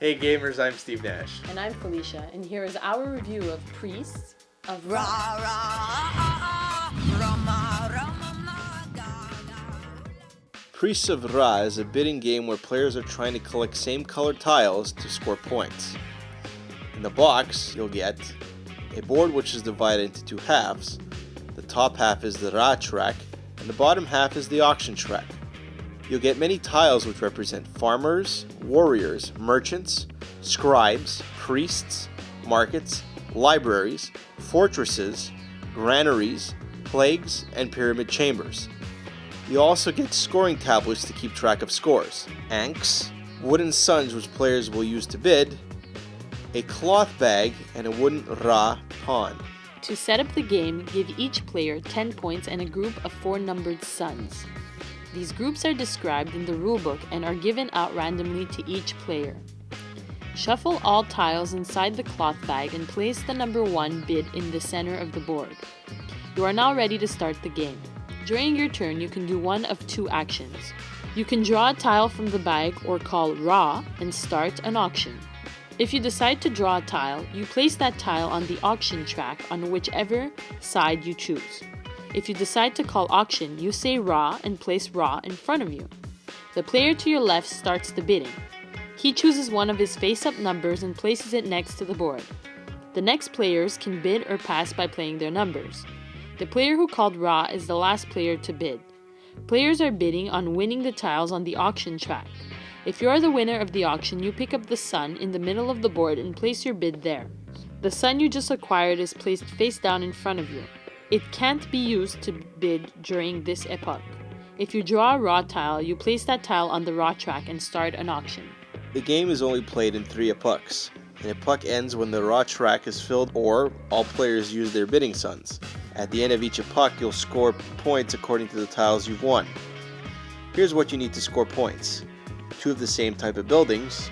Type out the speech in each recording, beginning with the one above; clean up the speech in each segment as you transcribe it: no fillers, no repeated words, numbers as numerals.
Hey gamers, I'm Steve Nash. And I'm Felicia, and here is our review of Priests of Ra. Priests of Ra is a bidding game where players are trying to collect same colored tiles to score points. In the box, you'll get a board which is divided into two halves. The top half is the Ra track, and the bottom half is the auction track. You'll get many tiles which represent farmers, warriors, merchants, scribes, priests, markets, libraries, fortresses, granaries, plagues, and pyramid chambers. You also get scoring tablets to keep track of scores, ankhs, wooden suns which players will use to bid, a cloth bag, and a wooden Ra pawn. To set up the game, give each player 10 points and a group of 4 numbered suns. These groups are described in the rulebook and are given out randomly to each player. Shuffle all tiles inside the cloth bag and place the number 1 bid in the center of the board. You are now ready to start the game. During your turn, you can do one of 2 actions. You can draw a tile from the bag or call Ra and start an auction. If you decide to draw a tile, you place that tile on the auction track on whichever side you choose. If you decide to call auction, you say Ra and place Ra in front of you. The player to your left starts the bidding. He chooses one of his face-up numbers and places it next to the board. The next players can bid or pass by playing their numbers. The player who called Ra is the last player to bid. Players are bidding on winning the tiles on the auction track. If you are the winner of the auction, you pick up the sun in the middle of the board and place your bid there. The sun you just acquired is placed face down in front of you. It can't be used to bid during this epoch. If you draw a Ra tile, you place that tile on the Ra track and start an auction. The game is only played in 3 epochs. An epoch ends when the Ra track is filled or all players use their bidding suns. At the end of each epoch, you'll score points according to the tiles you've won. Here's what you need to score points. 2 of the same type of buildings,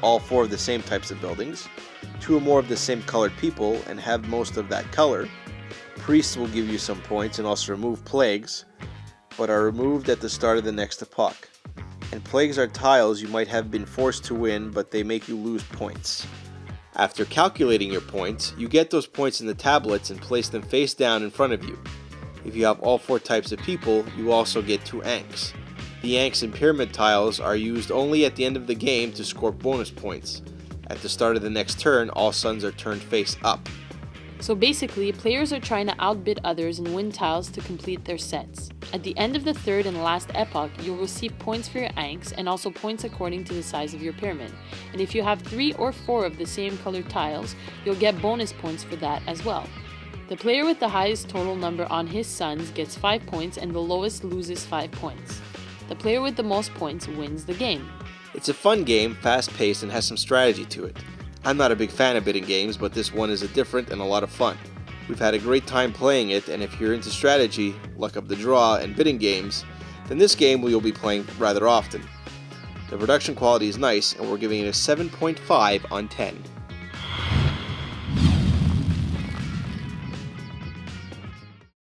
all 4 of the same types of buildings, 2 or more of the same colored people and have most of that color. Priests will give you some points and also remove plagues, but are removed at the start of the next epoch. And plagues are tiles you might have been forced to win, but they make you lose points. After calculating your points, you get those points in the tablets and place them face down in front of you. If you have all 4 types of people, you also get 2 ankhs. The ankhs and pyramid tiles are used only at the end of the game to score bonus points. At the start of the next turn, all suns are turned face up. So basically, players are trying to outbid others and win tiles to complete their sets. At the end of the third and last epoch, you'll receive points for your ankhs and also points according to the size of your pyramid. And if you have 3 or 4 of the same colored tiles, you'll get bonus points for that as well. The player with the highest total number on his suns gets 5 points and the lowest loses 5 points. The player with the most points wins the game. It's a fun game, fast-paced, and has some strategy to it. I'm not a big fan of bidding games, but this one is different and a lot of fun. We've had a great time playing it, and if you're into strategy, luck of the draw, and bidding games, then this game you'll be playing rather often. The production quality is nice, and we're giving it a 7.5 on 10.